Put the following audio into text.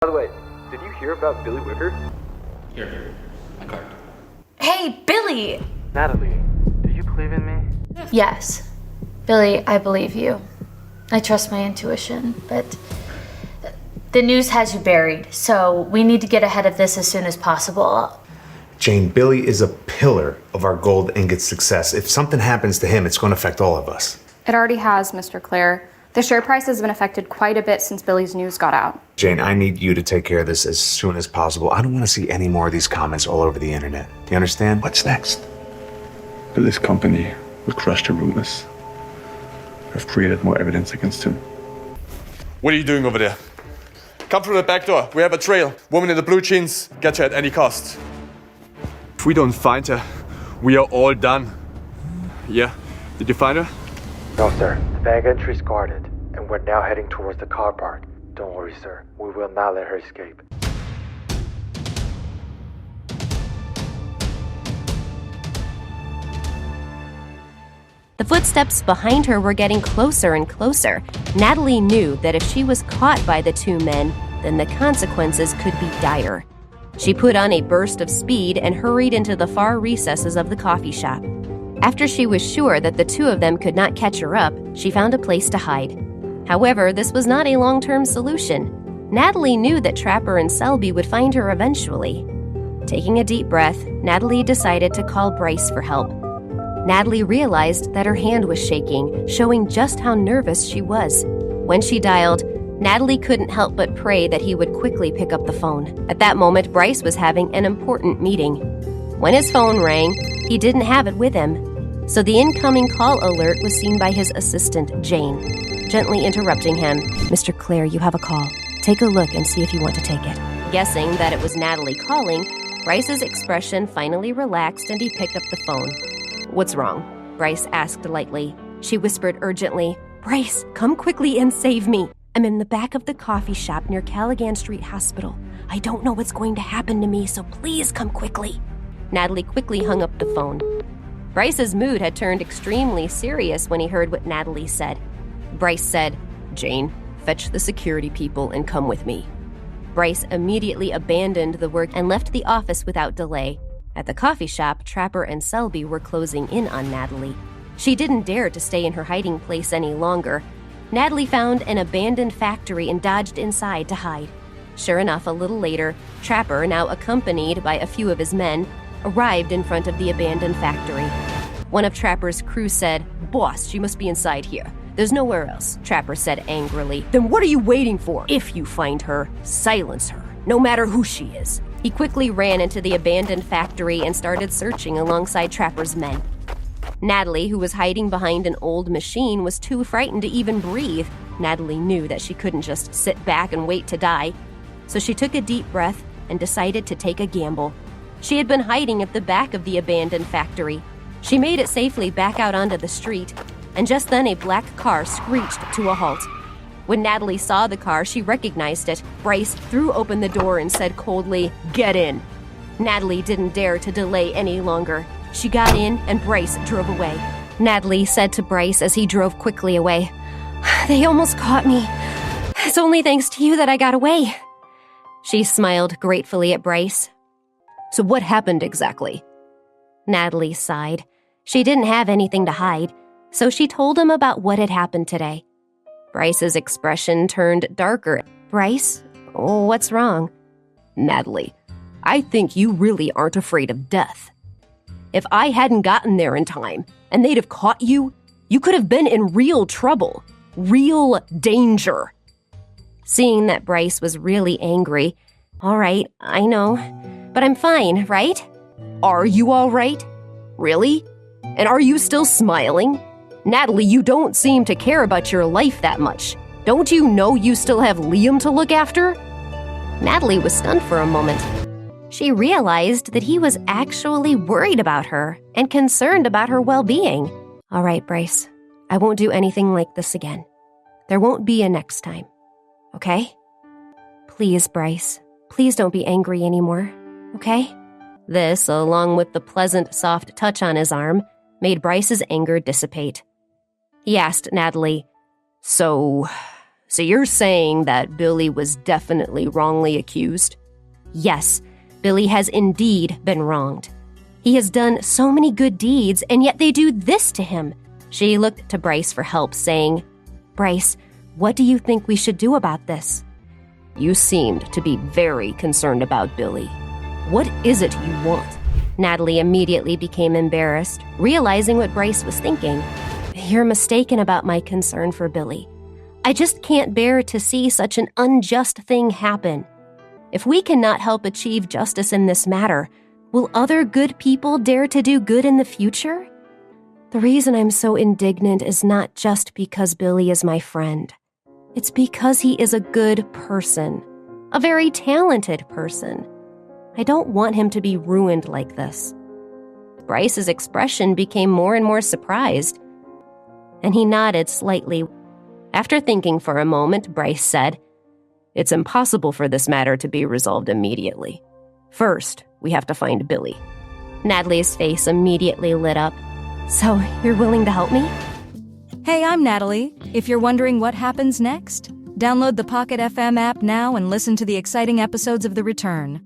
By the way, did you hear about Billy Wicker? Here, my card. Hey, Billy! Natalie, do you believe in me? Yes. Billy, I believe you. I trust my intuition, but the news has you buried, so we need to get ahead of this as soon as possible. Jane, Billy is a pillar of our gold ingot success. If something happens to him, it's going to affect all of us. It already has, Mr. Clare. The share price has been affected quite a bit since Billy's news got out. Jane, I need you to take care of this as soon as possible. I don't want to see any more of these comments all over the internet. Do you understand? What's next? Billy's company will crush the rumors. I've created more evidence against him. What are you doing over there? Come through the back door. We have a trail. Woman in the blue jeans. Get her at any cost. If we don't find her, we are all done. Yeah? Did you find her? No, sir. The bag entry's guarded, and we're now heading towards the car park. Don't worry, sir. We will not let her escape. The footsteps behind her were getting closer and closer. Natalie knew that if she was caught by the two men, then the consequences could be dire. She put on a burst of speed and hurried into the far recesses of the coffee shop. After she was sure that the two of them could not catch her up, she found a place to hide. However, this was not a long-term solution. Natalie knew that Trapper and Selby would find her eventually. Taking a deep breath, Natalie decided to call Bryce for help. Natalie realized that her hand was shaking, showing just how nervous she was. When she dialed, Natalie couldn't help but pray that he would quickly pick up the phone. At that moment, Bryce was having an important meeting. When his phone rang, he didn't have it with him, so the incoming call alert was seen by his assistant, Jane, gently interrupting him. "Mr. Clare, you have a call. Take a look and see if you want to take it." Guessing that it was Natalie calling, Bryce's expression finally relaxed and he picked up the phone. "What's wrong?" Bryce asked lightly. She whispered urgently, "Bryce, come quickly and save me. I'm in the back of the coffee shop near Callaghan Street Hospital. I don't know what's going to happen to me, so please come quickly." Natalie quickly hung up the phone. Bryce's mood had turned extremely serious when he heard what Natalie said. Bryce said, "Jane, fetch the security people and come with me." Bryce immediately abandoned the work and left the office without delay. At the coffee shop, Trapper and Selby were closing in on Natalie. She didn't dare to stay in her hiding place any longer. Natalie found an abandoned factory and dodged inside to hide. Sure enough, a little later, Trapper, now accompanied by a few of his men, arrived in front of the abandoned factory. One of Trapper's crew said, "Boss, she must be inside here. There's nowhere else," Trapper said angrily. "Then what are you waiting for? If you find her, silence her, no matter who she is." He quickly ran into the abandoned factory and started searching alongside Trapper's men. Natalie, who was hiding behind an old machine, was too frightened to even breathe. Natalie knew that she couldn't just sit back and wait to die, so she took a deep breath and decided to take a gamble. She had been hiding at the back of the abandoned factory. She made it safely back out onto the street, and just then a black car screeched to a halt. When Natalie saw the car, she recognized it. Bryce threw open the door and said coldly, "Get in." Natalie didn't dare to delay any longer. She got in, and Bryce drove away. Natalie said to Bryce as he drove quickly away, "They almost caught me. It's only thanks to you that I got away." She smiled gratefully at Bryce. "So what happened exactly?" Natalie sighed. She didn't have anything to hide, so she told him about what had happened today. Bryce's expression turned darker. "Bryce, what's wrong?" "Natalie, I think you really aren't afraid of death. If I hadn't gotten there in time and they'd have caught you, you could have been in real trouble, real danger." Seeing that Bryce was really angry, "All right, I know, but I'm fine, right?" "Are you all right? Really? And are you still smiling? Natalie, you don't seem to care about your life that much. Don't you know you still have Liam to look after?" Natalie was stunned for a moment. She realized that he was actually worried about her and concerned about her well-being. "All right, Bryce, I won't do anything like this again. There won't be a next time, okay? Please, Bryce, please don't be angry anymore, okay?" This, along with the pleasant, soft touch on his arm, made Bryce's anger dissipate. He asked Natalie, So So you're saying that Billy was definitely wrongly accused? Yes, Billy has indeed been wronged. He has done so many good deeds, and yet they do this to him. She looked to Bryce for help, saying, Bryce, what do you think we should do about this? You seemed to be very concerned about Billy. What is it you want? Natalie immediately became embarrassed, realizing what Bryce was thinking. You're mistaken about my concern for Billy. I just can't bear to see such an unjust thing happen. If we cannot help achieve justice in this matter, will other good people dare to do good in the future? The reason I'm so indignant is not just because Billy is my friend. It's because he is a good person, a very talented person. I don't want him to be ruined like this. Bryce's expression became more and more surprised, and he nodded slightly. After thinking for a moment, Bryce said, It's impossible for this matter to be resolved immediately. First, we have to find Billy. Natalie's face immediately lit up. So, you're willing to help me? Hey, I'm Natalie. If you're wondering what happens next, download the Pocket FM app now and listen to the exciting episodes of The Return.